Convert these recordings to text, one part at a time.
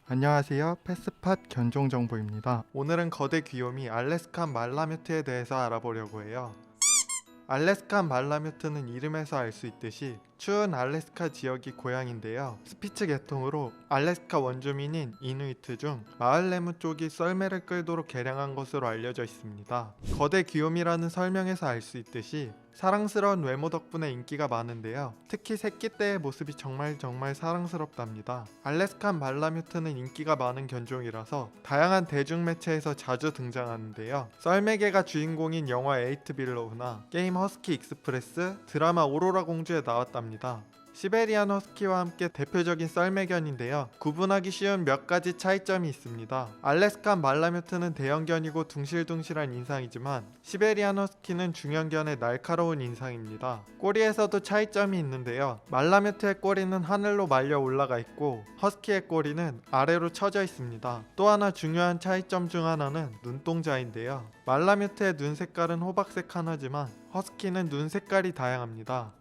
안녕하세요. 패스팟 견종정보입니다. 오늘은 거대 귀요미 알래스칸 말라뮤트에 대해서 알아보려고 해요. 알래스칸 말라뮤트는 이름에서 알 수 있듯이 추운 알래스카 지역이 고향인데요. 스피츠 계통으로 알래스카 원주민인 이누이트 중 마을 내무 쪽이 썰매를 끌도록 개량한 것으로 알려져 있습니다. 거대 귀요미라는 설명에서 알 수 있듯이 사랑스러운 외모 덕분에 인기가 많은데요. 특히 새끼 때의 모습이 정말 사랑스럽답니다. 알래스칸 말라뮤트는 인기가 많은 견종이라서 다양한 대중매체에서 자주 등장하는데요. 썰매개가 주인공인 영화 에이트 빌로우나 게임 허스키 익스프레스, 드라마 오로라 공주에 나왔답니다. 시베리안 허스키와 함께 대표적인 썰매견인데요. 구분하기 쉬운 몇 가지 차이점이 있습니다. 알래스칸 말라뮤트는 대형견이고 둥실둥실한 인상이지만 시베리안 허스키는 중형견의 날카로운 인상입니다. 꼬리에서도 차이점이 있는데요. 말라뮤트의 꼬리는 하늘로 말려 올라가 있고 허스키의 꼬리는 아래로 처져 있습니다. 또 하나 중요한 차이점 중 하나는 눈동자인데요. 말라뮤트의 눈 색깔은 호박색 하나지만 허스키는 눈 색깔이 다양합니다.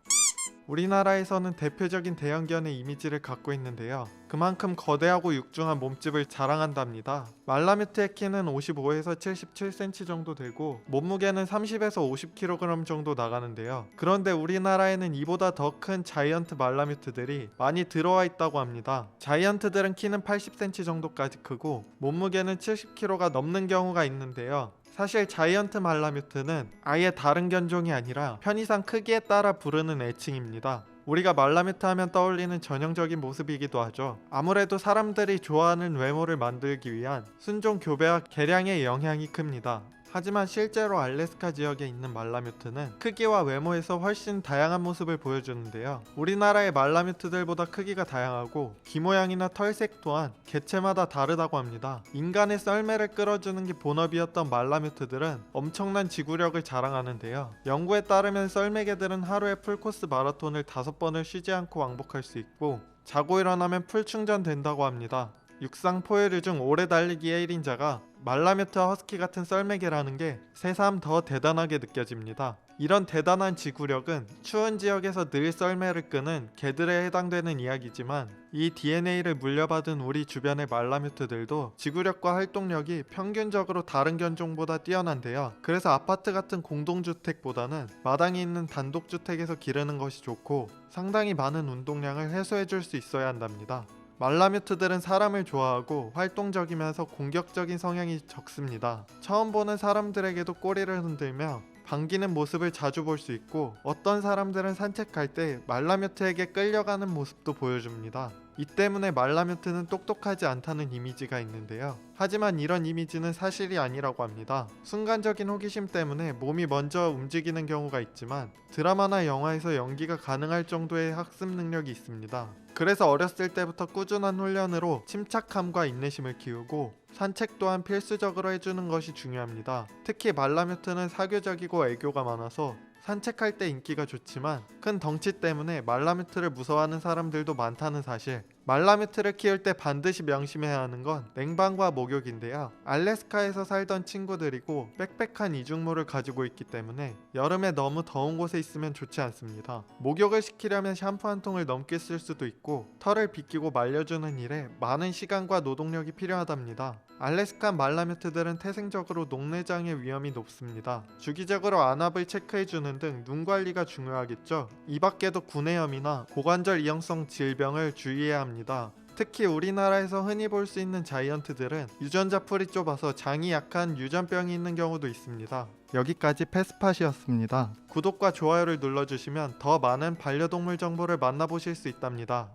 우리나라에서는 대표적인 대형견의 이미지를 갖고 있는데요. 그만큼 거대하고 육중한 몸집을 자랑한답니다. 말라뮤트의 키는 55에서 77cm 정도 되고 몸무게는 30에서 50kg 정도 나가는데요. 그런데 우리나라에는 이보다 더 큰 자이언트 말라뮤트들이 많이 들어와 있다고 합니다. 자이언트들은 키는 80cm 정도까지 크고 몸무게는 70kg가 넘는 경우가 있는데요. 사실 자이언트 말라뮤트는 아예 다른 견종이 아니라 편의상 크기에 따라 부르는 애칭입니다. 우리가 말라뮤트 하면 떠올리는 전형적인 모습이기도 하죠. 아무래도 사람들이 좋아하는 외모를 만들기 위한 순종 교배와 개량의 영향이 큽니다. 하지만 실제로 알래스카 지역에 있는 말라뮤트는 크기와 외모에서 훨씬 다양한 모습을 보여주는데요. 우리나라의 말라뮤트들보다 크기가 다양하고 귀 모양이나 털색 또한 개체마다 다르다고 합니다. 인간의 썰매를 끌어주는 게 본업이었던 말라뮤트들은 엄청난 지구력을 자랑하는데요. 연구에 따르면 썰매개들은 하루에 풀코스 마라톤을 5번을 쉬지 않고 왕복할 수 있고 자고 일어나면 풀 충전된다고 합니다. 육상 포유류 중 오래 달리기의 1인자가 말라뮤트와 허스키 같은 썰매개라는 게 새삼 더 대단하게 느껴집니다. 이런 대단한 지구력은 추운 지역에서 늘 썰매를 끄는 개들에 해당되는 이야기지만 이 DNA를 물려받은 우리 주변의 말라뮤트들도 지구력과 활동력이 평균적으로 다른 견종보다 뛰어난데요. 그래서 아파트 같은 공동주택보다는 마당이 있는 단독주택에서 기르는 것이 좋고 상당히 많은 운동량을 해소해줄 수 있어야 한답니다. 말라뮤트들은 사람을 좋아하고 활동적이면서 공격적인 성향이 적습니다. 처음 보는 사람들에게도 꼬리를 흔들며 반기는 모습을 자주 볼 수 있고 어떤 사람들은 산책할 때 말라뮤트에게 끌려가는 모습도 보여줍니다. 이 때문에 말라뮤트는 똑똑하지 않다는 이미지가 있는데요. 하지만 이런 이미지는 사실이 아니라고 합니다. 순간적인 호기심 때문에 몸이 먼저 움직이는 경우가 있지만 드라마나 영화에서 연기가 가능할 정도의 학습 능력이 있습니다. 그래서 어렸을 때부터 꾸준한 훈련으로 침착함과 인내심을 키우고 산책 또한 필수적으로 해주는 것이 중요합니다. 특히 말라뮤트는 사교적이고 애교가 많아서 산책할 때 인기가 좋지만 큰 덩치 때문에 말라뮤트를 무서워하는 사람들도 많다는 사실. 말라뮤트를 키울 때 반드시 명심해야 하는 건 냉방과 목욕인데요. 알래스카에서 살던 친구들이고 빽빽한 이중모를 가지고 있기 때문에 여름에 너무 더운 곳에 있으면 좋지 않습니다. 목욕을 시키려면 샴푸 한 통을 넘게 쓸 수도 있고 털을 빗기고 말려주는 일에 많은 시간과 노동력이 필요하답니다. 알래스칸 말라뮤트들은 태생적으로 녹내장의 위험이 높습니다. 주기적으로 안압을 체크해주는 등 눈 관리가 중요하겠죠. 이 밖에도 구내염이나 고관절 이형성 질병을 주의해야 합니다. 특히 우리나라에서 흔히 볼 수 있는 자이언트들은 유전자 풀이 좁아서 장이 약한 유전병이 있는 경우도 있습니다. 여기까지 패스팟이었습니다. 구독과 좋아요를 눌러주시면 더 많은 반려동물 정보를 만나보실 수 있답니다.